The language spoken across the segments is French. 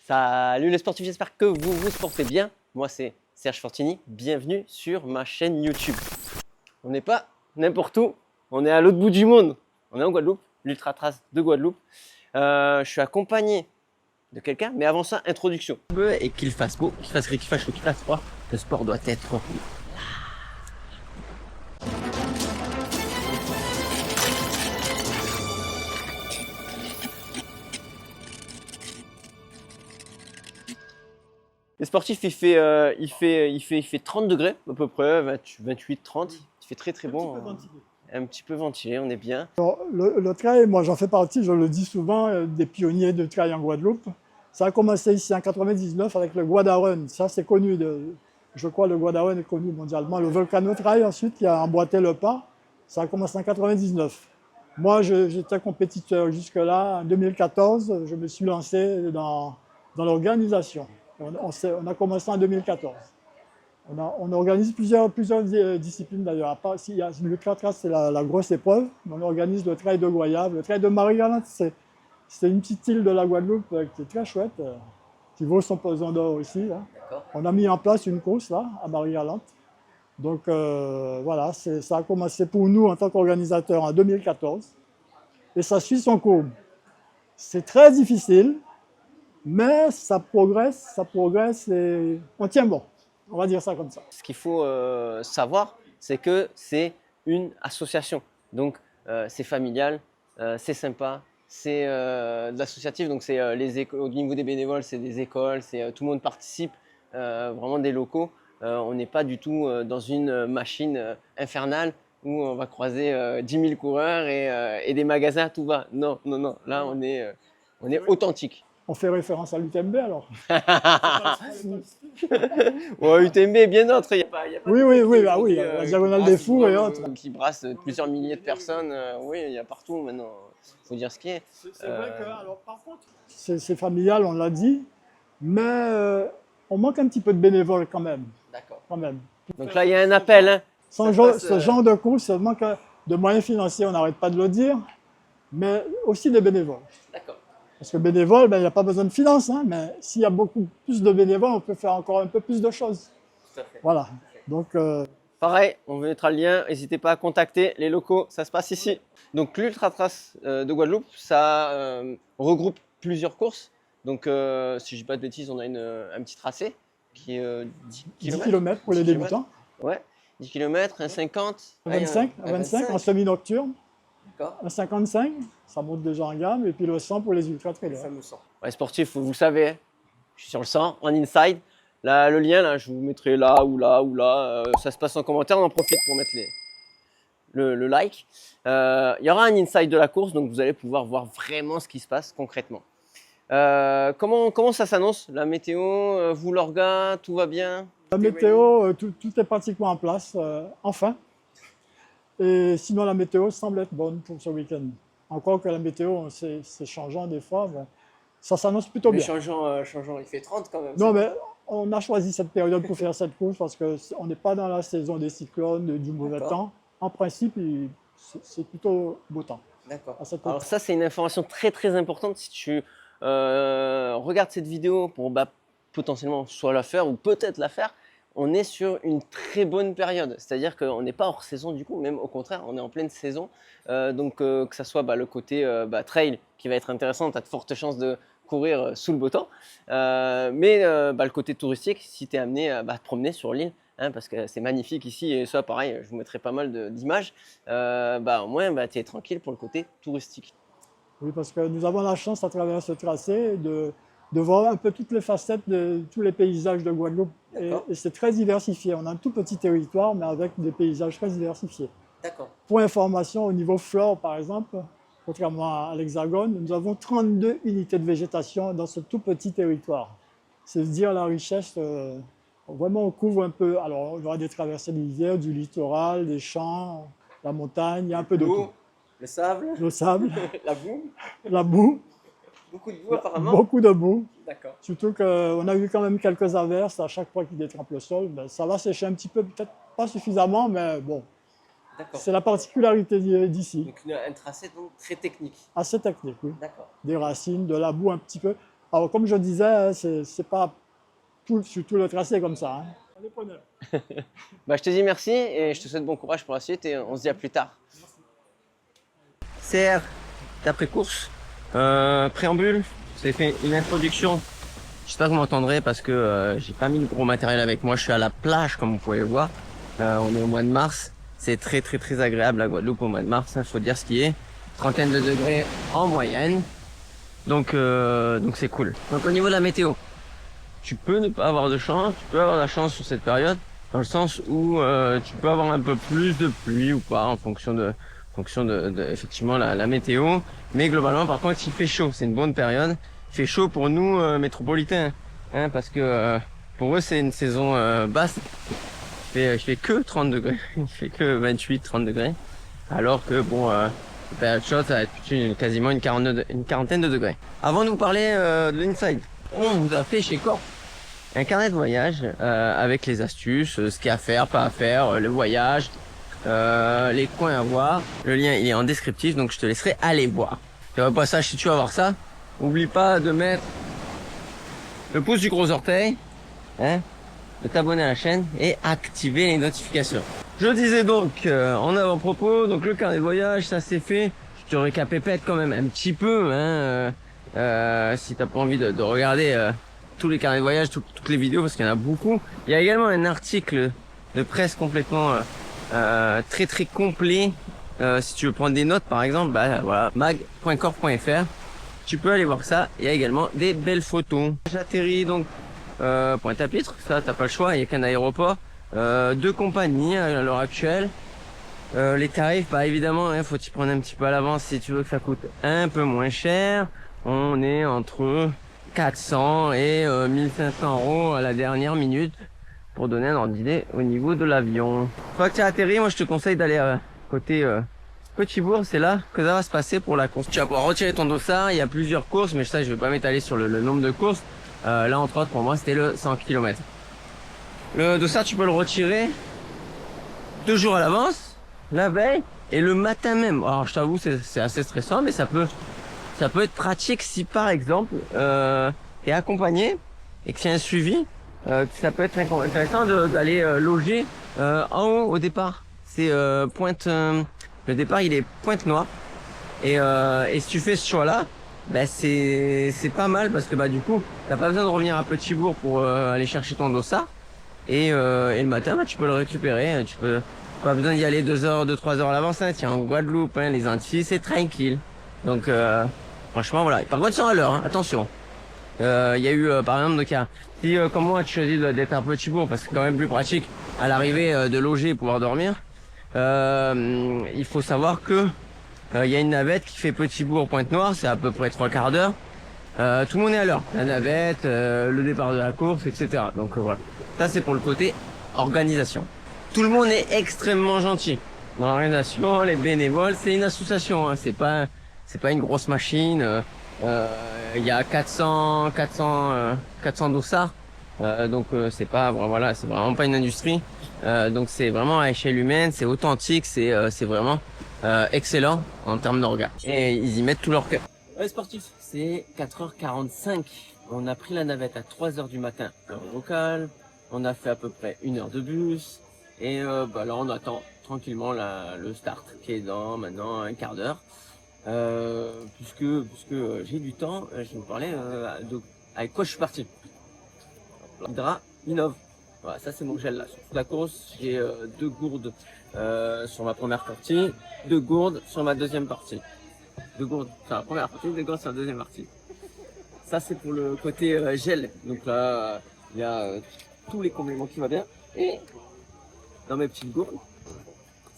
Salut les sportifs, j'espère que vous vous portez bien. Moi c'est Serge Fortini, bienvenue sur ma chaîne YouTube. On n'est pas n'importe où, on est à l'autre bout du monde. On est en Guadeloupe, l'Ultra Trace de Guadeloupe. Je suis accompagné de quelqu'un, mais avant ça, introduction. Et qu'il fasse beau, qu'il fasse gris, qu'il fasse chaud, qu'il fasse froid, le sport doit être. Les sportifs, il fait 30 degrés à peu près, 28, 30. Il fait très bon. Un petit peu ventilé, on est bien. Alors, le trail, moi j'en fais partie, je le dis souvent, des pionniers de trail en Guadeloupe. Ça a commencé ici en 99 avec le Guadarun. Ça c'est connu, je crois le Guadarun est connu mondialement. Le Volcano Trail ensuite qui a emboîté le pas, ça a commencé en 99. Moi j'étais compétiteur jusque-là. En 2014, je me suis lancé dans l'organisation. On a commencé en 2014. On organise plusieurs disciplines d'ailleurs. À part, si l'Ultra Trace, c'est la grosse épreuve. On organise le trail de Goyave. Le trail de Marie-Galante, c'est une petite île de la Guadeloupe qui est très chouette, qui vaut son pesant d'or aussi. Là. On a mis en place une course là, à Marie-Galante. Donc voilà, ça a commencé pour nous en tant qu'organisateurs en 2014. Et ça suit son cours. C'est très difficile, mais ça progresse et on tient bon. On va dire ça comme ça. Ce qu'il faut savoir, c'est que c'est une association. Donc, c'est familial, c'est sympa, c'est de l'associatif. Donc, c'est au niveau des bénévoles, c'est des écoles, tout le monde participe, vraiment des locaux. On n'est pas du tout dans une machine infernale où on va croiser 10 000 coureurs et des magasins à tout va. Non, non, non. Là, on est authentique. On fait référence à l'UTMB alors. Ouais, UTMB et bien d'autres. Oui, la Diagonale des Fous et autres. Qui brasse plusieurs milliers de personnes. Oui, il y a partout maintenant. Il faut dire ce qui est. C'est vrai que, alors, par contre, c'est familial, on l'a dit, mais on manque un petit peu de bénévoles quand même. D'accord. Quand même. Donc là, il y a un appel. Hein. Ce genre de course, ça manque de moyens financiers, on n'arrête pas de le dire, mais aussi des bénévoles. D'accord. Parce que bénévole, il n'y a pas besoin de finances, hein, mais s'il y a beaucoup plus de bénévoles, on peut faire encore un peu plus de choses. Tout à fait. Voilà. Donc, pareil, on vous mettra le lien. N'hésitez pas à contacter les locaux, ça se passe ici. Donc l'Ultra Trace de Guadeloupe, ça regroupe plusieurs courses. Donc si je ne dis pas de bêtises, on a un petit tracé qui est 10 km pour les débutants. Ouais, 10 km, un 50. 25 en semi-nocturne. D'accord. Un 55, ça monte déjà en gamme, et puis le 100 pour les ultra-trailers. Le 100. Ouais, sportif, vous le savez, hein, je suis sur le 100, en inside. Là, le lien, là, je vous mettrai là ou là ou là. Ça se passe en commentaire, on en profite pour mettre le like. Il y aura un inside de la course, donc vous allez pouvoir voir vraiment ce qui se passe concrètement. Comment ça s'annonce? La météo, vous l'orga, tout va bien? La météo, tout est pratiquement en place, enfin. Et sinon, la météo semble être bonne pour ce week-end. Encore que la météo, c'est changeant des fois, mais ça s'annonce plutôt bien. Changeant, il fait 30 quand même. Non, mais on a choisi cette période pour faire cette course parce qu'on n'est pas dans la saison des cyclones, du mauvais temps. En principe, c'est plutôt beau temps. D'accord. Alors ça, c'est une information très très importante si tu regardes cette vidéo pour potentiellement soit la faire ou peut-être la faire. On est sur une très bonne période, c'est-à-dire qu'on n'est pas hors saison du coup, même au contraire, on est en pleine saison. Donc que ça soit le côté trail qui va être intéressant, tu as de fortes chances de courir sous le beau temps. Mais le côté touristique, si tu es amené à te promener sur l'île, hein, parce que c'est magnifique ici, et ça pareil, je vous mettrai pas mal d'images, au moins tu es tranquille pour le côté touristique. Oui, parce que nous avons la chance à travers ce tracé de voir un peu toutes les facettes de tous les paysages de Guadeloupe. Et c'est très diversifié. On a un tout petit territoire, mais avec des paysages très diversifiés. D'accord. Pour information, au niveau flore, par exemple, contrairement à l'Hexagone, nous avons 32 unités de végétation dans ce tout petit territoire. C'est dire la richesse. Vraiment, on couvre un peu. Alors, il y aura des traversées de rivières, du littoral, des champs, la montagne, il y a un peu de tout. Le sable. Le sable. La boue. La boue. Beaucoup de boue apparemment. Beaucoup de boue. D'accord. Surtout qu'on a eu quand même quelques averses à chaque fois qu'il détrempe le sol. Ça va sécher un petit peu, peut-être pas suffisamment, mais bon. C'est la particularité d'ici. Donc un tracé donc très technique. Assez technique, oui. D'accord. Des racines, de la boue un petit peu. Alors, comme je disais, hein, c'est pas sur tout le tracé comme ça. Hein. Allez, prenez. Bah, je te dis merci et je te souhaite bon courage pour la suite et on se dit à plus tard. CR, d'après-course, préambule, vous avez fait une introduction. J'espère que vous m'entendrez parce que j'ai pas mis le gros matériel avec moi. Je suis à la plage comme vous pouvez le voir. On est au mois de mars. C'est très très très agréable la Guadeloupe au mois de mars. Il faut dire ce qui est. Trentaine de degrés en moyenne. Donc c'est cool. Donc au niveau de la météo, tu peux ne pas avoir de chance. Tu peux avoir de la chance sur cette période. Dans le sens où tu peux avoir un peu plus de pluie ou pas en fonction de effectivement la météo. Mais globalement par contre il fait chaud. C'est une bonne période. Il fait chaud pour nous métropolitains. Hein, parce que pour eux c'est une saison basse. Il fait que 30 degrés. Il fait que 28-30 degrés. Alors que bon, période chaude, ça va être quasiment une quarantaine de degrés. Avant de vous parler de l'inside, on vous a fait chez Corp un carnet de voyage avec les astuces, ce qu'il y a à faire, pas à faire, le voyage, les coins à voir. Le lien il est en descriptif, donc je te laisserai aller voir. Et au passage, si tu vas voir ça, n'oublie pas de mettre le pouce du gros orteil, hein, de t'abonner à la chaîne et activer les notifications. Je disais donc en avant-propos, donc le carnet de voyage, ça c'est fait. Je te récapépète quand même un petit peu, hein, si t'as pas envie de regarder tous les carnets de voyage, toutes les vidéos, parce qu'il y en a beaucoup. Il y a également un article de presse complètement très très complet. Si tu veux prendre des notes par exemple, bah voilà, mag.corp.fr. Tu peux aller voir ça. Il y a également des belles photos. J'atterris donc Pointe-à-Pitre, ça t'as pas le choix, il n'y a qu'un aéroport. Deux compagnies à l'heure actuelle. Les tarifs, bah évidemment, hein, faut t'y prendre un petit peu à l'avance si tu veux que ça coûte un peu moins cher. On est entre 400 et 1500 € à la dernière minute pour donner un ordre d'idée au niveau de l'avion. Une fois que tu as atterri, moi je te conseille d'aller côté Petit Bourg, c'est là que ça va se passer pour la course. Tu vas pouvoir retirer ton dossard, il y a plusieurs courses, mais ça je vais pas m'étaler sur le nombre de courses. Là entre autres pour moi c'était le 100 km. Le dossard tu peux le retirer 2 jours à l'avance, la veille et le matin même. Alors je t'avoue c'est assez stressant, mais ça peut être pratique si par exemple t'es accompagné et que c'est un suivi. Ça peut être intéressant d'aller loger en haut au départ. C'est le départ il est Pointe-Noire et si tu fais ce choix là, ben c'est pas mal parce que bah du coup t'as pas besoin de revenir à Petit-Bourg pour aller chercher ton dossard et le matin bah, tu peux le récupérer. Tu peux pas besoin d'y aller 2-3 heures à l'avance. Hein. Tiens en Guadeloupe, hein, les Antilles c'est tranquille. Donc franchement voilà. Par contre ils sont à l'heure, hein, attention. Il y a eu par exemple donc si comme moi tu choisis d'être à Petit-Bourg parce que c'est quand même plus pratique à l'arrivée de loger et pouvoir dormir. Il faut savoir que il y a une navette qui fait Petit-Bourg Pointe-Noire, c'est à peu près 3/4 d'heure. Tout le monde est à l'heure. La navette, le départ de la course, etc. Donc voilà. Ça c'est pour le côté organisation. Tout le monde est extrêmement gentil. Dans l'organisation, les bénévoles, c'est une association, hein, c'est pas une grosse machine. Il y a 400 dossards. Donc c'est pas voilà, c'est vraiment pas une industrie. Donc c'est vraiment à échelle humaine, c'est authentique, c'est vraiment excellent en termes d'orgas. Et ils y mettent tout leur cœur. Les sportifs, c'est 4h45. On a pris la navette à 3h du matin, heure locale. On a fait à peu près 1 heure de bus. Et bah là on attend tranquillement le start qui est dans maintenant 1/4 d'heure. Puisque j'ai du temps, je vais vous parler avec quoi je suis parti. Hydra Innov. Voilà, ça c'est mon gel là. Sur la course, j'ai 2 gourdes sur ma première partie, 2 gourdes sur ma deuxième partie. 2 gourdes sur la première partie, 2 gourdes sur la deuxième partie. Ça c'est pour le côté gel. Donc là, il y a tous les compléments qui vont bien. Et dans mes petites gourdes,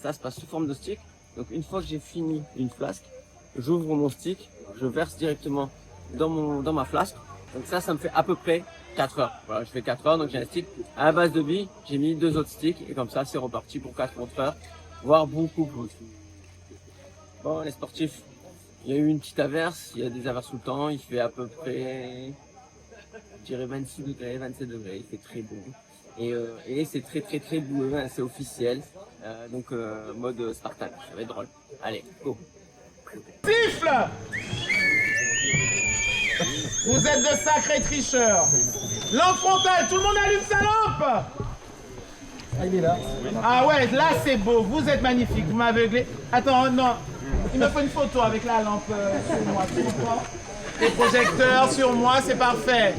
ça se passe sous forme de stick. Donc une fois que j'ai fini une flasque, j'ouvre mon stick, je verse directement dans ma flasque. Donc ça me fait à peu près 4 heures. Voilà, je fais 4 heures, donc j'ai un stick à la base de billes, j'ai mis 2 autres sticks et comme ça c'est reparti pour 4 heures, voire beaucoup plus. Bon, les sportifs, il y a eu une petite averse, il y a des averses tout le temps, il fait à peu près, je dirais 26 degrés, 27 degrés, il fait très beau. Et c'est très très très boueux, hein, c'est officiel. Donc mode Spartan, ça va être drôle. Allez, go. Siffle! Vous êtes de sacrés tricheurs. Lampe frontale, tout le monde allume sa lampe. Ah, il est là. Ah ouais, là c'est beau, vous êtes magnifique, vous m'aveuglez. Attends, non, il me faut une photo avec la lampe sur moi, s'il vous plaît. Les projecteurs sur moi, c'est parfait.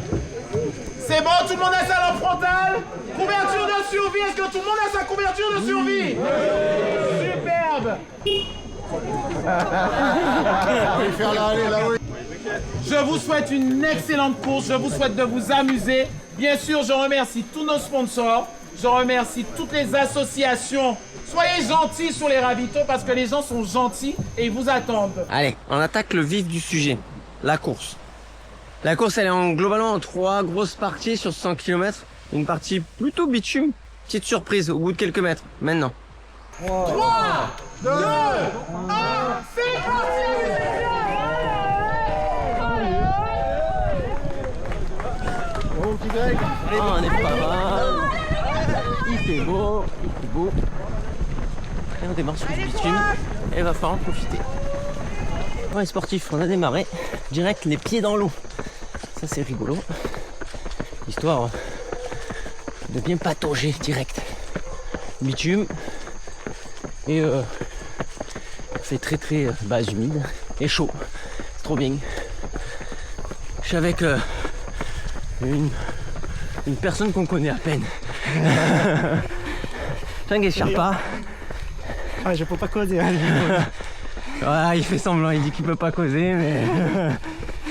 C'est bon, tout le monde a sa lampe frontale? Couverture de survie, est-ce que tout le monde a sa couverture de survie? Superbe. Je vous souhaite une excellente course, je vous souhaite de vous amuser. Bien sûr, je remercie tous nos sponsors, je remercie toutes les associations. Soyez gentils sur les ravitaux parce que les gens sont gentils et ils vous attendent. Allez, on attaque le vif du sujet, la course. La course, elle est globalement en 3 grosses parties sur 100 km. Une partie plutôt bitume, petite surprise au bout de quelques mètres, maintenant. 3, 2, 1, c'est parti! Ah, on est pas mal. Il fait beau, il fait beau. Et on démarre sur le bitume et il va falloir en profiter. Bon, les sportifs, on a démarré direct les pieds dans l'eau. Ça c'est rigolo. Histoire de bien patauger direct. Bitume et il fait très base humide et chaud. C'est trop bien. Je suis avec une personne qu'on connaît à peine. Tanguy Sherpa. Ah, je peux pas causer. Hein. Ouais, il fait semblant, il dit qu'il peut pas causer, mais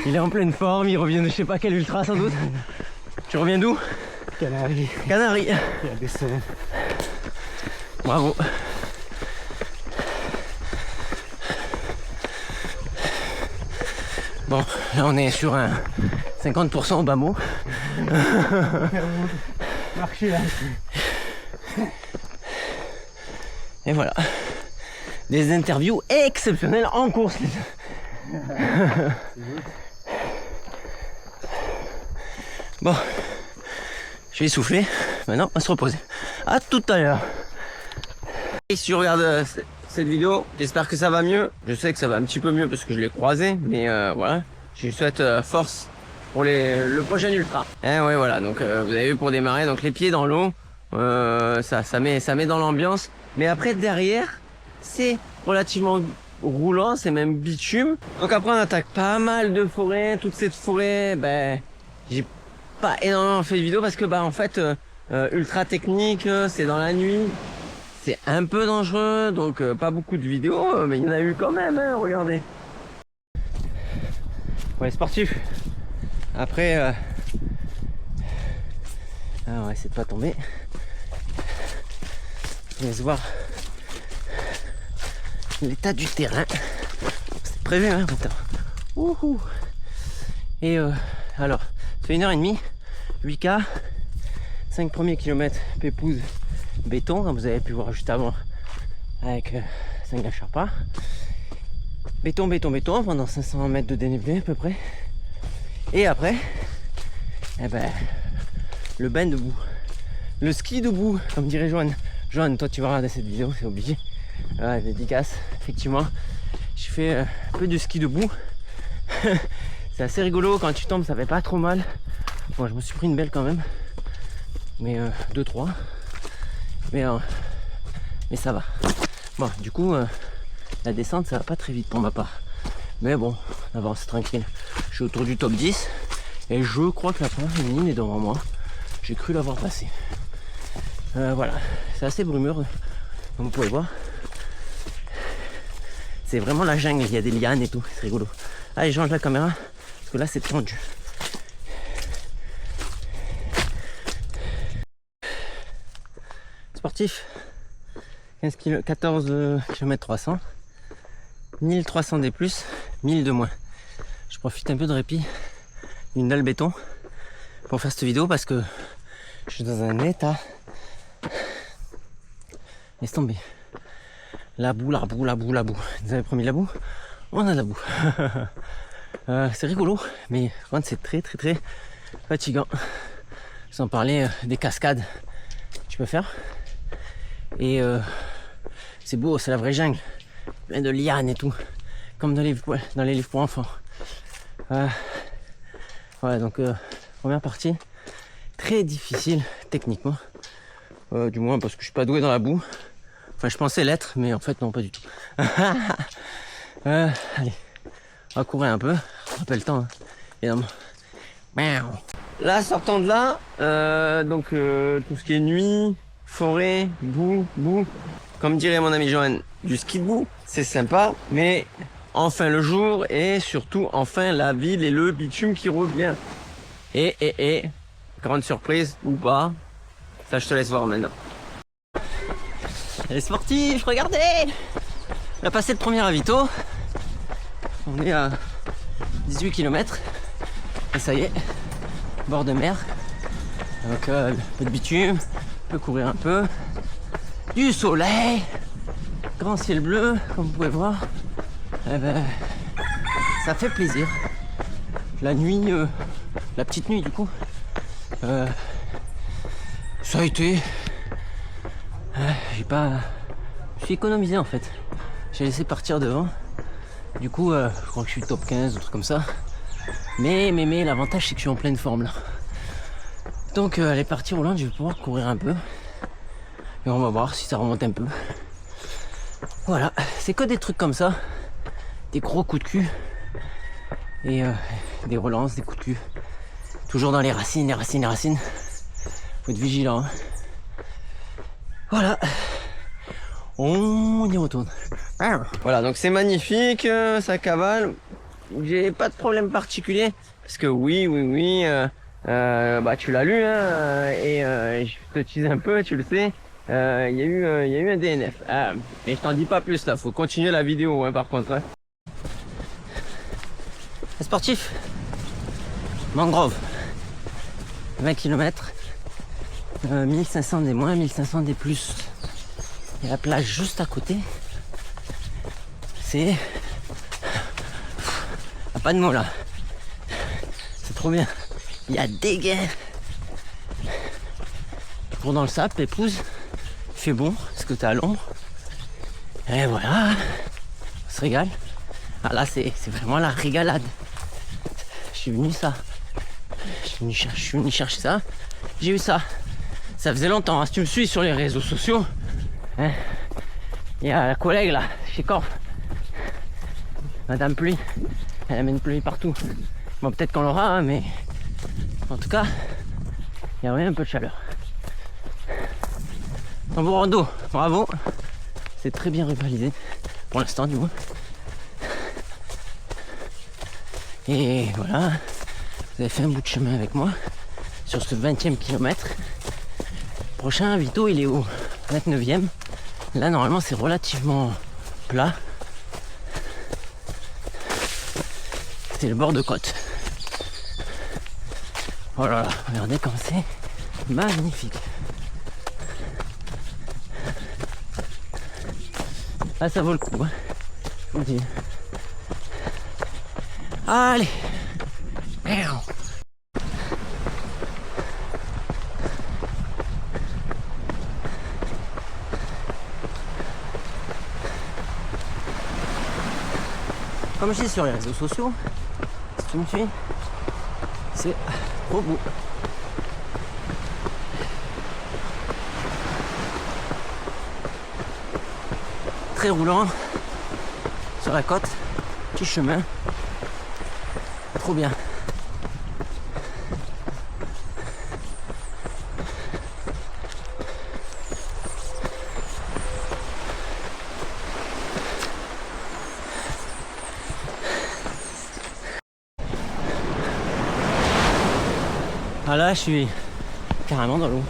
il est en pleine forme, il revient de je sais pas quel ultra sans doute. Tu reviens d'où? Canaries. Canaries. Il y a des semaines. Bravo. Bon, là on est sur un 50% au bas mot. Marcher là. Et voilà. Des interviews exceptionnelles en course. Bon, je vais essouffler. Maintenant, on va se reposer. À tout à l'heure. Et si tu regardes cette vidéo, j'espère que ça va mieux. Je sais que ça va un petit peu mieux parce que je l'ai croisé, mais voilà. Je lui souhaite force pour le prochain ultra. Et ouais, voilà. Donc, vous avez vu pour démarrer, donc les pieds dans l'eau, ça met dans l'ambiance. Mais après, derrière, c'est relativement roulant, c'est même bitume. Donc après, on attaque pas mal de forêts. Toute cette forêt, ben, j'ai pas énormément fait de vidéos parce que, bah, en fait, ultra technique, c'est dans la nuit. C'est un peu dangereux, donc pas beaucoup de vidéos, mais il y en a eu quand même, hein, regardez. Ouais, sportif. Après, on va essayer de pas tomber. Laisse voir l'état du terrain. C'est prévu, hein, putain. Ouhou. Et alors, ça fait 1h30, 8K, 5 premiers kilomètres pépouze béton, comme vous avez pu voir juste avant avec Tanguy Sherpa. Béton pendant 500 mètres de dénivelé à peu près. Et après, eh ben, le bain debout. Le ski debout, comme dirait Joanne. Joanne, toi tu vas regarder cette vidéo, c'est obligé. Ouais, dédicace, effectivement. Je fais un peu de ski debout. C'est assez rigolo, quand tu tombes ça fait pas trop mal. Bon, je me suis pris une belle quand même. Mais 2-3. Mais ça va. Bon, du coup, la descente ça va pas très vite pour ma part. Mais bon, on avance tranquille. Je suis autour du top 10. Et je crois que la première féminine est devant moi. J'ai cru l'avoir passé. Voilà, c'est assez brumeux, comme vous pouvez voir. C'est vraiment la jungle, il y a des lianes et tout, c'est rigolo. Allez, je range la caméra, parce que là c'est tendu. Sportif, 14 km 300, 1300 des plus, 1000 de moins. Je profite un peu de répit d'une dalle béton pour faire cette vidéo parce que je suis dans un état. Laisse tomber. La boue. Vous avez promis de la boue? On a de la boue. C'est rigolo, mais par contre c'est très fatigant. Sans parler des cascades que tu peux faire. Et c'est beau, c'est la vraie jungle. Plein de lianes et tout. Comme dans les livres pour enfants. Ouais, donc première partie, très difficile techniquement. Du moins parce que je suis pas doué dans la boue. Enfin, je pensais l'être, mais en fait, non, pas du tout. Allez, on va courir un peu. On n'a pas le temps, hein, évidemment. Là, sortant de là, donc tout ce qui est nuit, forêt, boue, comme dirait mon ami Johan, du ski de boue, c'est sympa, mais enfin le jour et surtout enfin la ville et le bitume qui revient. Et, grande surprise ou pas, ça je te laisse voir maintenant. Les sportifs, regardez! On a passé le premier ravito. On est à 18 km. Et ça y est, bord de mer. Donc un peu de bitume, on peut courir un peu. Du soleil, grand ciel bleu, comme vous pouvez voir. Eh ben, ça fait plaisir. La nuit, la petite nuit du coup, ça a été... je suis économisé en fait. J'ai laissé partir devant. Du coup, je crois que je suis top 15 ou truc comme ça. Mais l'avantage c'est que je suis en pleine forme là. Donc les parties roulantes, je vais pouvoir courir un peu. Et on va voir si ça remonte un peu. Voilà, c'est que des trucs comme ça. Des gros coups de cul. Et des relances, des coups de cul. Toujours dans les racines. Faut être vigilant. Hein. Voilà. On y retourne. Voilà, donc c'est magnifique, ça cavale. J'ai pas de problème particulier. Parce que oui, bah tu l'as lu, hein, et je te tease un peu, tu le sais. Il y a eu un DNF. Mais je t'en dis pas plus là, faut continuer la vidéo hein, par contre. Hein. Les sportifs, mangrove, 20 km, 1500 des moins, 1500 des plus. Et la plage juste à côté, c'est... pas de mots là. C'est trop bien. Il y a des guerres. Tu cours dans le sable, épouse. Il fait bon, parce que t'es à l'ombre. Et voilà. On se régale. Ah là, c'est vraiment la régalade. Je suis venu chercher ça. J'ai eu ça. Ça faisait longtemps. Hein. Si tu me suis sur les réseaux sociaux, hein, il y a la collègue là, chez Corf. Madame Pluie. Elle amène pluie partout. Bon, peut-être qu'on l'aura, hein, mais en tout cas, il y a vraiment un peu de chaleur. Tambour rando, bravo. C'est très bien rivalisé, pour l'instant du moins. Et voilà, vous avez fait un bout de chemin avec moi sur ce 20e kilomètre. Prochain Vito, il est au 29e. Là, normalement, c'est relativement plat. C'est le bord de côte. Oh là là, regardez comme c'est magnifique. Là, ça vaut le coup, hein. Je vous le dis. Allez. Comme je dis sur les réseaux sociaux, si tu me suis, c'est au bout. Très roulant sur la côte, petit chemin, trop bien. Ah là, je suis carrément dans l'eau.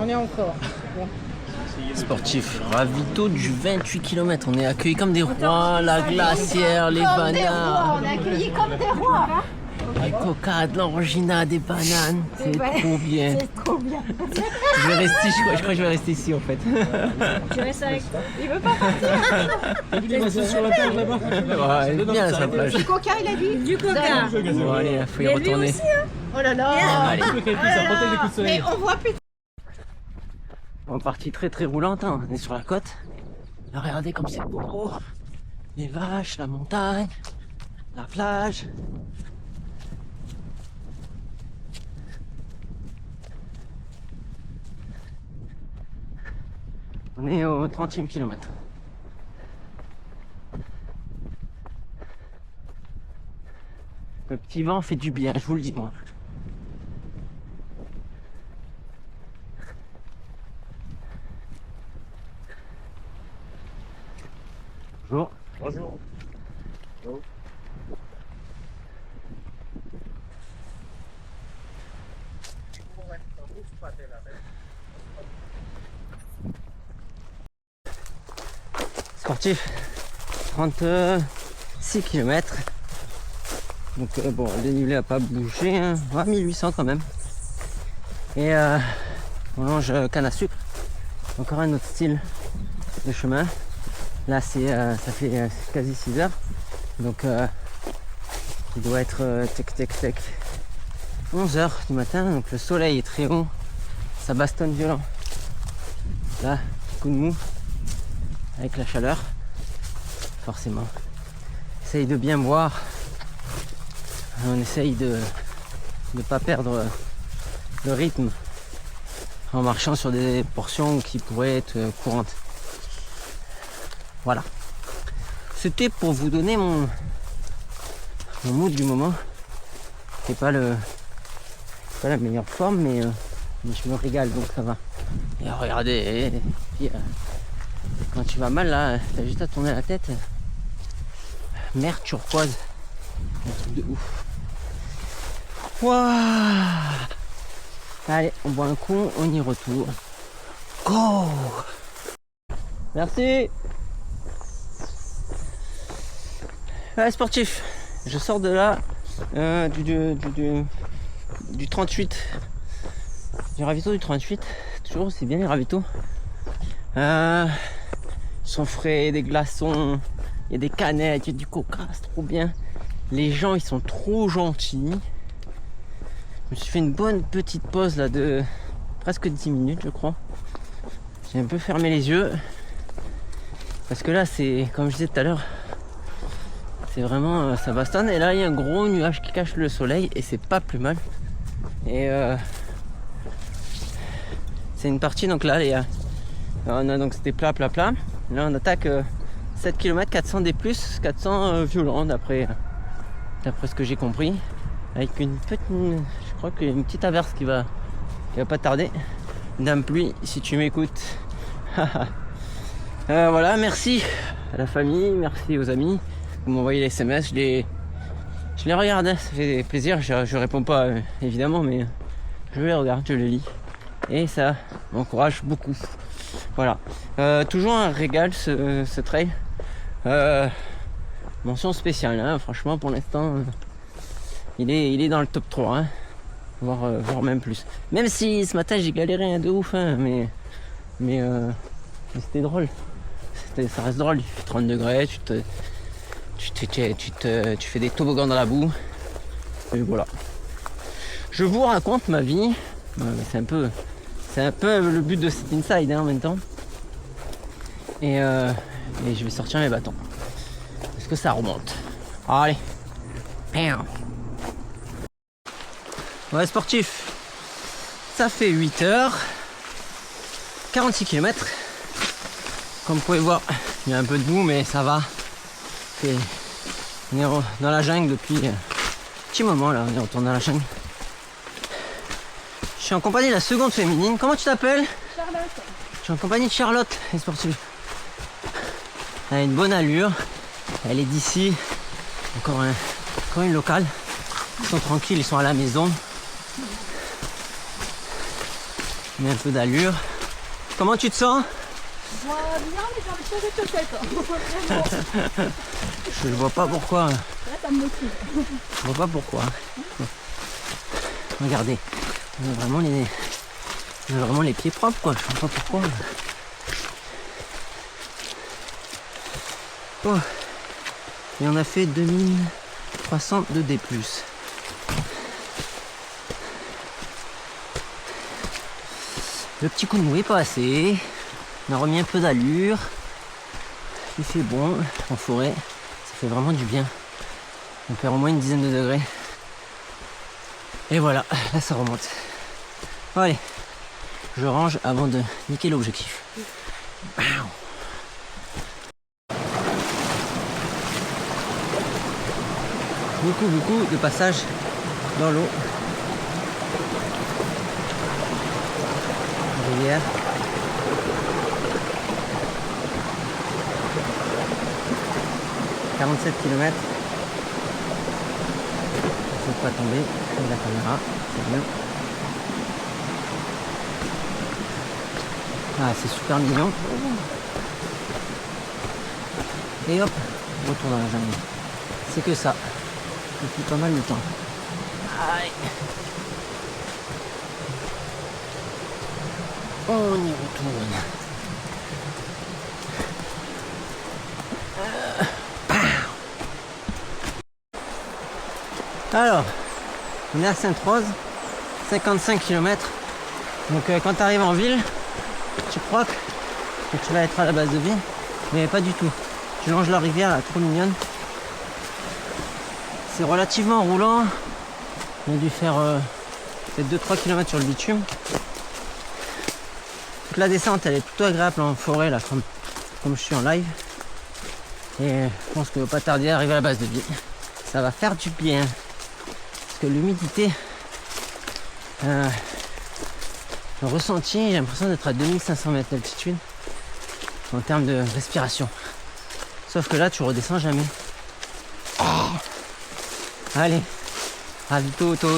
J'en ai encore. Sportif, ravito du 28 km. On est accueillis comme des rois, la glacière, les bananes. On est accueillis comme des rois. Les coca, de l'orangina, des bananes. C'est trop bien. C'est trop bien. Je vais rester, je crois que je vais rester ici en fait. Tu restes avec. Il veut pas partir. Il est resté sur la plage là-bas. Ouais, elle est bien sa plage. Du coca, il a dit. Du coca. Bon allez, faut y retourner. Oh là là. Allez. Mais on voit plus. On est parti très roulante, hein. On est sur la côte. Là, regardez comme c'est beau. Les vaches, la montagne, la plage. On est au 30e kilomètre. Le petit vent fait du bien, je vous le dis moi. Bonjour. Bonjour. Sportif, 36 km. Donc bon, le dénivelé n'a pas bougé, hein. Ouais, 1800 quand même. Et on mange canne à sucre. Encore un autre style de chemin. Là c'est ça fait quasi 6 heures. Donc il doit être 11 heures du matin. Donc le soleil est très haut. Ça bastonne violent. Là, coup de mou. Avec la chaleur, forcément. Essaye de bien boire. On essaye de ne pas perdre le rythme en marchant sur des portions qui pourraient être courantes. Voilà. C'était pour vous donner mon mood du moment. C'est pas la meilleure forme, mais je me régale, donc ça va. Et regardez, et puis, quand tu vas mal là, t'as juste à tourner la tête. Mer turquoise. Un truc de ouf. Waouh. Allez, on boit un coup, on y retourne. Go. Merci. Ouais, sportif. Je sors de là du 38. Du ravito du 38. Toujours aussi bien les ravitaux. Ils sont frais, des glaçons, il y a des canettes, il y a du coca, c'est trop bien. Les gens ils sont trop gentils. Je me suis fait une bonne petite pause là de presque 10 minutes je crois. J'ai un peu fermé les yeux. Parce que là c'est, comme je disais tout à l'heure, c'est vraiment, ça bastonne. Et là il y a un gros nuage qui cache le soleil et c'est pas plus mal. Et c'est une partie, donc là on a donc c'était plat. Là on attaque 7 km 400 des plus, 400 violents d'après ce que j'ai compris. Avec une petite, je crois qu'il y a une petite averse qui va pas tarder. Dame pluie, si tu m'écoutes. Voilà, merci à la famille, merci aux amis. Vous m'envoyez les SMS, je les regarde, ça fait plaisir. Je réponds pas évidemment, mais je les regarde, je les lis. Et ça m'encourage beaucoup. Voilà. Toujours un régal ce trail. Mention spéciale, hein. Franchement pour l'instant il est dans le top 3, hein. voire même plus. Même si ce matin j'ai galéré de ouf, hein, mais c'était drôle. Ça reste drôle, il fait 30 degrés, tu fais des toboggans dans la boue. Et voilà. Je vous raconte ma vie. C'est un peu le but de cet inside, hein, en même temps. Et je vais sortir mes bâtons. Est-ce que ça remonte? Allez. Ouais, sportif. Ça fait 8 heures. 46 km. Comme vous pouvez voir, il y a un peu de boue, mais ça va. On est dans la jungle depuis un petit moment là. On est retourné dans la jungle. Je suis en compagnie de la seconde féminine. Comment tu t'appelles? Charlotte. Je suis en compagnie de Charlotte, les sportives. Elle a une bonne allure. Elle est d'ici. Encore une locale. Ils sont tranquilles, ils sont à la maison. met un peu d'allure. Comment tu te sens? Moi, bien, mais j'ai envie de changer de chaussettes. Je ne vois pas pourquoi. Là, ça me motive. Je vois pas pourquoi. Regardez, on a vraiment les pieds propres quoi. Je vois pas pourquoi. Oh. Et on a fait 2300 de D+. Le petit coup de mou est pas assez. On a remis un peu d'allure. Il fait bon en forêt. Ça fait vraiment du bien. On perd au moins une dizaine de degrés. Et voilà, là ça remonte. Bon, allez, je range avant de niquer l'objectif. Beaucoup de passages dans l'eau. Rivière. « 47 km. Il ne faut pas tomber avec la caméra, c'est bien. Ah, c'est super mignon. Et hop, retour dans la jungle. C'est que ça. Depuis pas mal de temps. Allez. On y retourne. Alors, on est à Sainte-Rose, 55 km. Donc quand tu arrives en ville, tu crois que tu vas être à la base de ville, mais pas du tout. Tu longes la rivière, elle est trop mignonne. C'est relativement roulant. On a dû faire peut-être 2-3 km sur le bitume. Donc la descente, elle est plutôt agréable en forêt, là, comme je suis en live. Et je pense que pas tarder à arriver à la base de ville. Ça va faire du bien. Parce que l'humidité, le ressenti, j'ai l'impression d'être à 2500 mètres d'altitude en termes de respiration. Sauf que là, tu redescends jamais. Oh. Allez, ravito, to.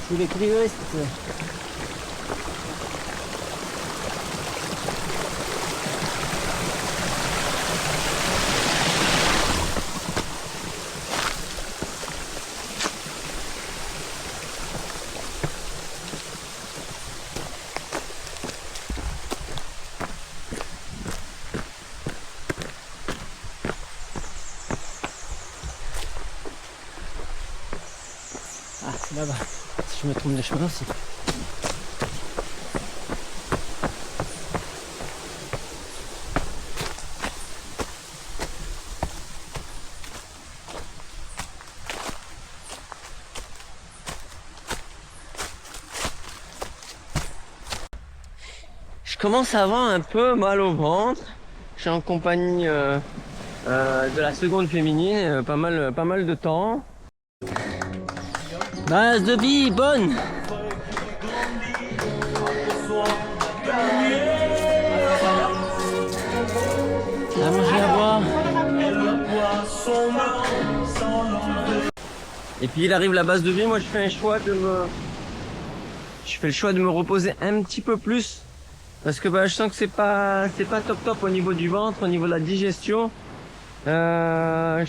Tous les crioristes. Ah, c'est là-bas. Si je me trompe de chemin aussi. Je commence à avoir un peu mal au ventre. Je suis en compagnie de la seconde féminine, pas mal de temps. Base de vie, bonne. À manger, à boire. Et puis il arrive la base de vie, moi je fais le choix de me reposer un petit peu plus. Parce que je sens que c'est pas top au niveau du ventre, au niveau de la digestion. Je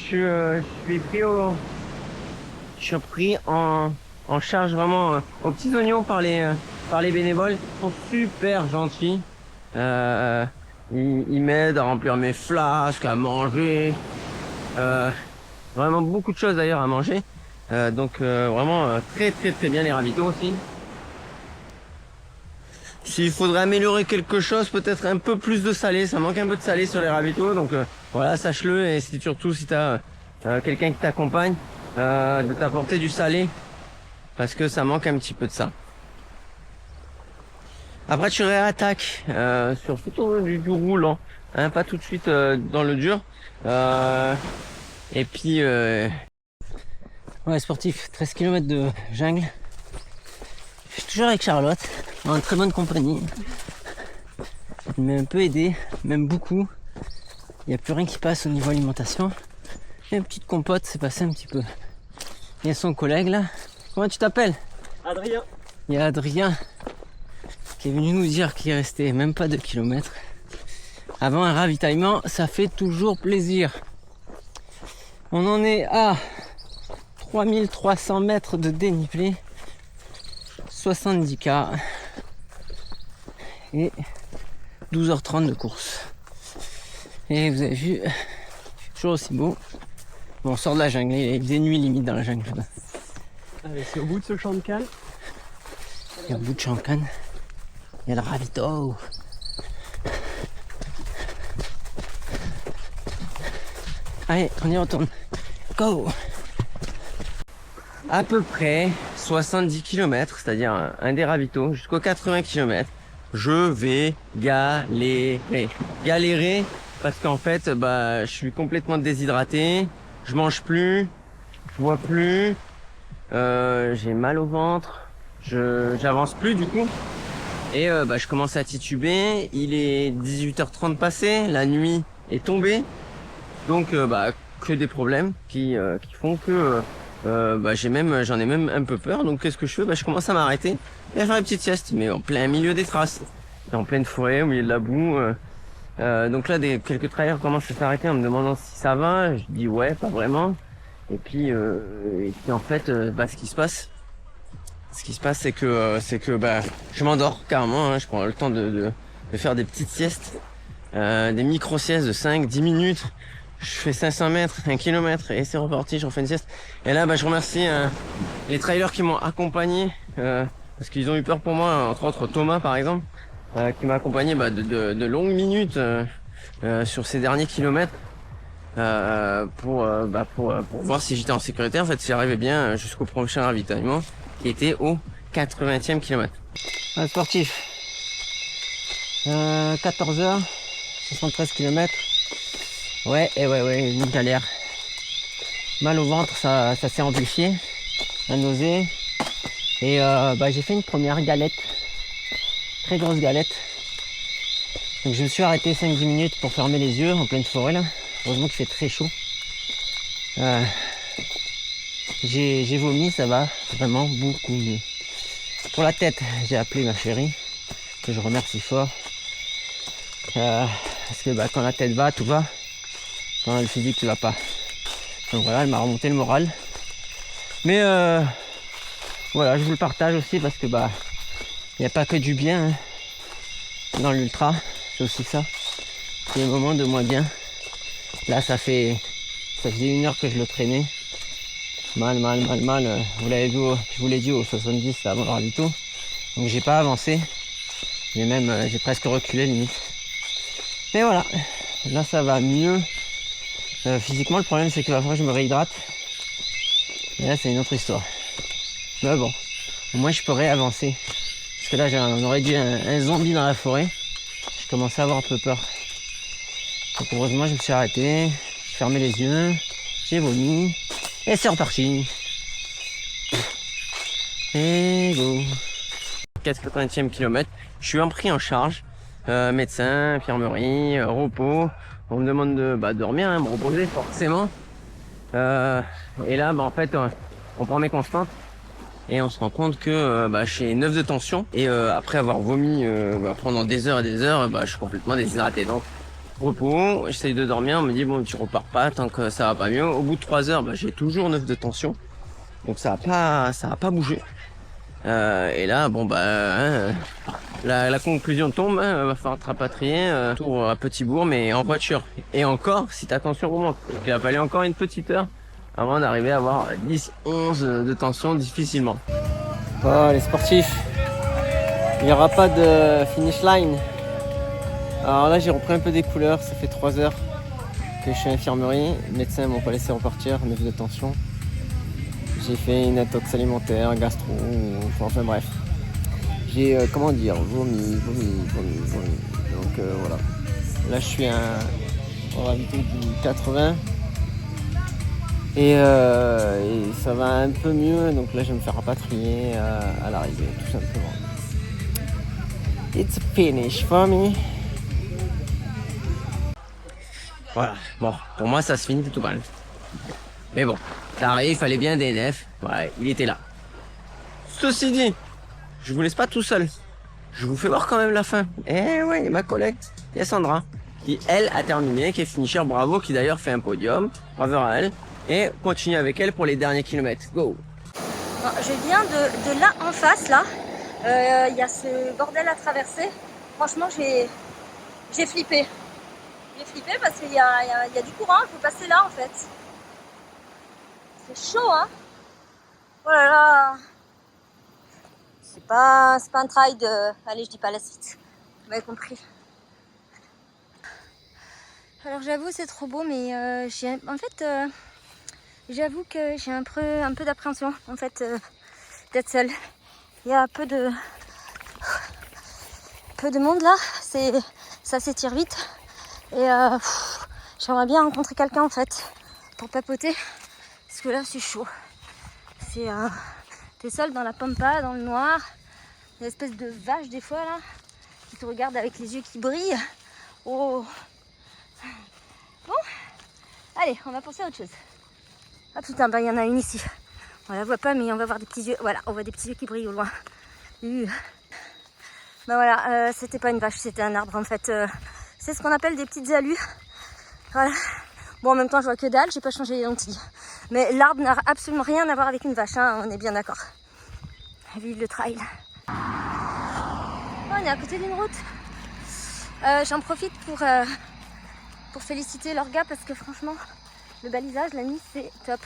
suis pris en charge vraiment aux petits oignons par les bénévoles. Ils sont super gentils. Ils m'aident à remplir mes flasques, à manger. Vraiment beaucoup de choses d'ailleurs à manger. Donc vraiment très bien les ravitaux aussi. S'il faudrait améliorer quelque chose, peut-être un peu plus de salé. Ça manque un peu de salé sur les ravitaux. Donc voilà, sache-le. Et c'est surtout si tu as quelqu'un qui t'accompagne, de t'apporter du salé. Parce que ça manque un petit peu de ça. Après tu réattaques sur plutôt du roulant. Hein, pas tout de suite dans le dur. Et puis... Ouais, sportif, 13 km de jungle. Je suis toujours avec Charlotte, en très bonne compagnie. Elle m'a un peu aidé, même beaucoup. Il n'y a plus rien qui passe au niveau alimentation. Et une petite compote s'est passée un petit peu. Il y a son collègue là. Comment tu t'appelles? Adrien. Il y a Adrien qui est venu nous dire qu'il restait même pas 2 km. Avant un ravitaillement, ça fait toujours plaisir. On en est à 3300 mètres de dénivelé, 70K et 12h30 de course. Et vous avez vu, toujours aussi beau. Bon, on sort de la jungle, il faisait nuit limite dans la jungle. Allez, c'est au bout de ce champ de canne. Et au bout de Chancan, il y a le ravito. Allez, on y retourne. Go! À peu près 70 km, c'est-à-dire un des ravitaux, jusqu'aux 80 km, je vais galérer. Galérer parce qu'en fait, je suis complètement déshydraté, je mange plus, je bois plus, j'ai mal au ventre, j'avance plus du coup. Et je commence à tituber, il est 18h30 passé, la nuit est tombée. Donc que des problèmes qui font que j'en ai même un peu peur. Donc qu'est-ce que je fais? Je commence à m'arrêter et à faire une petite sieste, mais en plein milieu des traces, en pleine forêt, au milieu de la boue. Donc là, quelques trailers commencent à s'arrêter en me demandant si ça va. Je dis ouais, pas vraiment. Et puis en fait, ce qui se passe, c'est que je m'endors carrément. Hein. Je prends le temps de faire des petites siestes, des micro-siestes de 5-10 minutes. Je fais 500 mètres, 1 km et c'est reparti, je refais une sieste. Et là, je remercie les trailers qui m'ont accompagné parce qu'ils ont eu peur pour moi, entre autres Thomas par exemple, qui m'a accompagné de longues minutes sur ces derniers kilomètres pour voir si j'étais en sécurité. En fait, j'arrivais bien jusqu'au prochain ravitaillement qui était au 80e kilomètre. Un sportif, 14h, 73 km. Ouais, une galère. Mal au ventre, ça s'est amplifié. La nausée. Et j'ai fait une première galette. Très grosse galette. Donc je me suis arrêté 5-10 minutes pour fermer les yeux en pleine forêt là. Heureusement qu'il fait très chaud. J'ai vomi, ça va vraiment beaucoup mieux. Pour la tête, j'ai appelé ma chérie, que je remercie fort. Parce que quand la tête va, tout va. Quand le physique, tu vas pas. Donc voilà, elle m'a remonté le moral. Mais voilà, je vous le partage aussi parce que il n'y a pas que du bien hein, dans l'ultra. C'est aussi ça. Il y a des moments de moins bien. Là, ça faisait 1 heure que je le traînais. Mal. Vous l'avez vu, je vous l'ai dit, au 70, c'est avant le ravito. Donc j'ai pas avancé. J'ai presque reculé limite. Mais voilà, là ça va mieux. Physiquement, le problème c'est que la fois je me réhydrate. Et là c'est une autre histoire. Mais bon, au moins je pourrais avancer. Parce que là on aurait dit un zombie dans la forêt. Je commençais à avoir un peu peur. Donc heureusement je me suis arrêté. J'ai fermé les yeux. J'ai vomi. Et c'est reparti. Et go. 80e kilomètre. Je suis pris en charge. Médecin, infirmerie, repos. On me demande de dormir, me reposer forcément. Et là, en fait, on prend mes constantes et on se rend compte que j'ai 9 de tension. Et après avoir vomi pendant des heures et des heures, je suis complètement déshydraté. Donc, repos, j'essaye de dormir. On me dit, bon, tu repars pas tant que ça va pas mieux. Au bout de 3 heures, j'ai toujours 9 de tension. Donc, ça a pas bougé. Et là, la conclusion tombe, hein, va falloir te rapatrier tour à Petit-Bourg, mais en voiture. Et encore, si ta tension remonte. Donc, il a fallu encore une petite heure avant d'arriver à avoir 10-11 de tension difficilement. Oh, les sportifs, il n'y aura pas de finish line. Alors là, j'ai repris un peu des couleurs, ça fait 3 heures que je suis à l'infirmerie. Les médecins m'ont pas laissé repartir, 9 de tension. J'ai fait une intox alimentaire, gastro, enfin bref. J'ai, vomi. Donc voilà. Là je suis en réalité du 80. Et ça va un peu mieux, donc là je vais me faire rapatrier à l'arrivée, tout simplement. It's a finish for me. Voilà, bon, pour moi ça se finit plutôt mal. Mais bon, il fallait bien des DNF, ouais, il était là. Ceci dit, je vous laisse pas tout seul. Je vous fais voir quand même la fin. Eh ouais, ma collègue, il y a Sandra, qui elle a terminé, qui est finisher, bravo, qui d'ailleurs fait un podium, bravo à elle. Et continue avec elle pour les derniers kilomètres, go. Bon, je viens de là en face, là. Il y a ce bordel à traverser. Franchement, j'ai flippé. J'ai flippé parce qu'il y a du courant, il faut passer là en fait. C'est chaud, hein. Oh là là. C'est pas un trail de... Allez, je dis pas la suite. Vous m'avez compris. Alors j'avoue, c'est trop beau, mais j'avoue que j'ai un peu d'appréhension en fait d'être seule. Il y a peu de monde là, ça s'étire vite et j'aimerais bien rencontrer quelqu'un en fait pour papoter parce que là c'est chaud. T'es seule dans la pampa, dans le noir, une espèce de vache des fois là qui te regarde avec les yeux qui brillent. Oh. Bon, allez, on va penser à autre chose. Ah putain, bah il y en a une ici. On la voit pas, mais on va voir des petits yeux. Voilà, on voit des petits yeux qui brillent au loin. Bah voilà, c'était pas une vache, c'était un arbre en fait. C'est ce qu'on appelle des petites alus. Voilà. Bon, en même temps, je vois que dalle, j'ai pas changé les lentilles. Mais l'arbre n'a absolument rien à voir avec une vache, hein, on est bien d'accord. Vive le trail. Oh, on est à côté d'une route. J'en profite pour féliciter leurs gars parce que franchement, le balisage la nuit c'est top.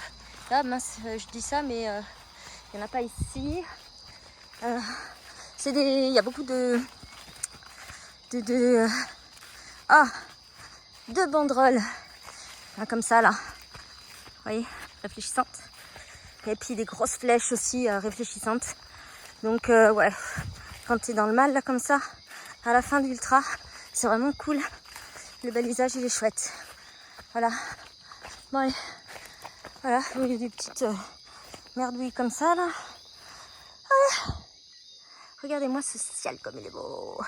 Là, mince, je dis ça, mais il n'y en a pas ici. Il y a beaucoup de banderoles comme ça là. Vous voyez, réfléchissantes. Et puis des grosses flèches aussi réfléchissantes. Donc ouais, quand tu es dans le mal là comme ça, à la fin de l'ultra, c'est vraiment cool. Le balisage il est chouette. Voilà. Bon allez. Voilà, il y a des petites merdouilles comme ça là. Voilà. Regardez-moi ce ciel comme il est beau.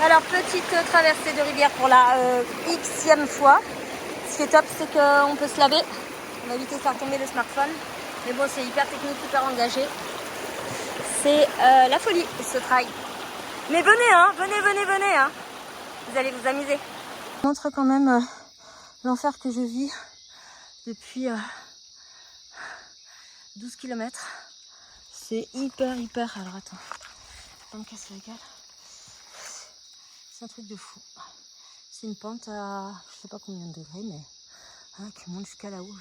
Alors petite traversée de rivière pour la xème fois. Ce qui est top c'est qu'on peut se laver. On va éviter de faire tomber le smartphone. Mais bon c'est hyper technique, hyper engagé. C'est la folie ce trail. Mais venez hein, venez hein. Vous allez vous amuser. Je montre quand même l'enfer que je vis depuis 12 km. C'est hyper. Alors attends, pas me casser la gueule. C'est un truc de fou. C'est une pente à je sais pas combien de degrés, mais hein, qui monte jusqu'à là-haut,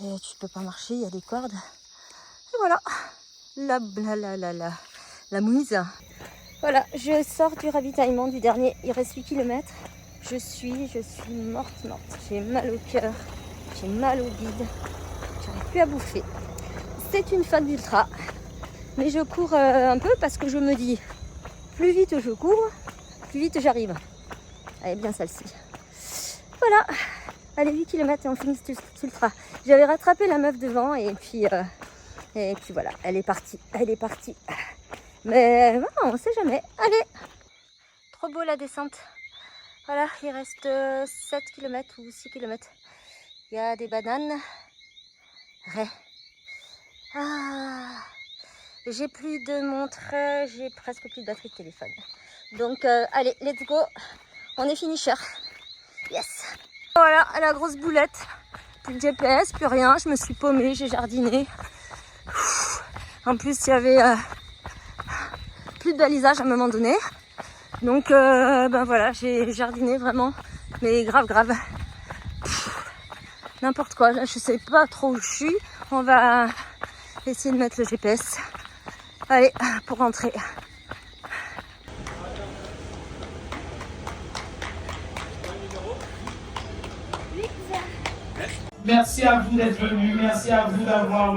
Et tu peux pas marcher, il y a des cordes. Et voilà, la mouise. Voilà, je sors du ravitaillement du dernier, il reste 8 km. Je suis morte. J'ai mal au cœur, j'ai mal au bide, j'arrive plus à bouffer. C'est une fin d'ultra, mais je cours un peu parce que je me dis, plus vite je cours, plus vite j'arrive. Allez, bien celle-ci. Voilà, allez 8 km et on finit cet ultra. J'avais rattrapé la meuf devant et puis voilà, elle est partie. Mais bon, on sait jamais. Allez, trop beau la descente. Voilà, il reste 7 km ou 6 km. Il y a des bananes. J'ai plus de montre, j'ai presque plus de batterie de téléphone. Donc allez, let's go. On est finisher. Yes. Voilà, la grosse boulette. Plus de GPS, plus rien. Je me suis paumée, j'ai jardiné. En plus, il y avait plus de balisage à un moment donné. Donc, ben voilà, j'ai jardiné vraiment. Mais grave. N'importe quoi. Là, je sais pas trop où je suis. On va essayer de mettre le GPS. Allez, pour rentrer. Merci à vous d'être venus, merci à vous d'avoir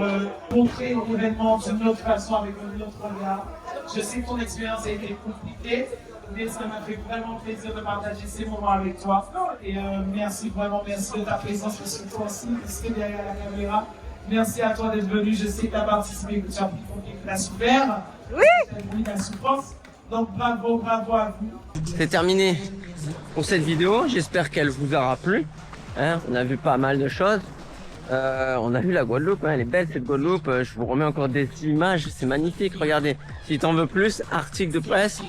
montré l'événement d'une autre façon, avec un autre regard. Je sais que ton expérience a été compliquée, mais ça m'a fait vraiment plaisir de partager ces moments avec toi. Et merci de ta présence, mais surtout aussi de ce derrière la caméra. Merci à toi d'être venu, je sais que tu as participé, que tu as pris ton pied, que tu as souffert. Oui. Tu as vu la souffrance. Donc bravo, bravo à vous. C'est terminé pour cette vidéo. J'espère qu'elle vous aura plu. Hein, on a vu pas mal de choses. On a vu la Guadeloupe, hein, elle est belle cette Guadeloupe. Je vous remets encore des images, c'est magnifique. Regardez, si t'en veux plus, article de presse,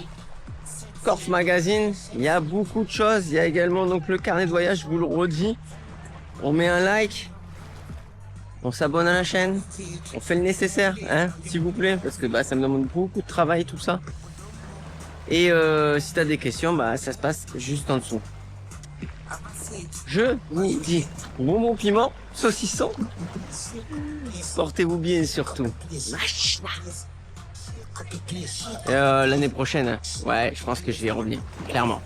Corse Magazine, il y a beaucoup de choses. Il y a également donc le carnet de voyage, je vous le redis. On met un like, on s'abonne à la chaîne, on fait le nécessaire, hein, s'il vous plaît, parce que ça me demande beaucoup de travail tout ça. Et si tu as des questions, ça se passe juste en dessous. Je vous dis bonbon piment, saucisson. Portez-vous bien surtout. L'année prochaine, ouais, je pense que je vais y revenir, clairement.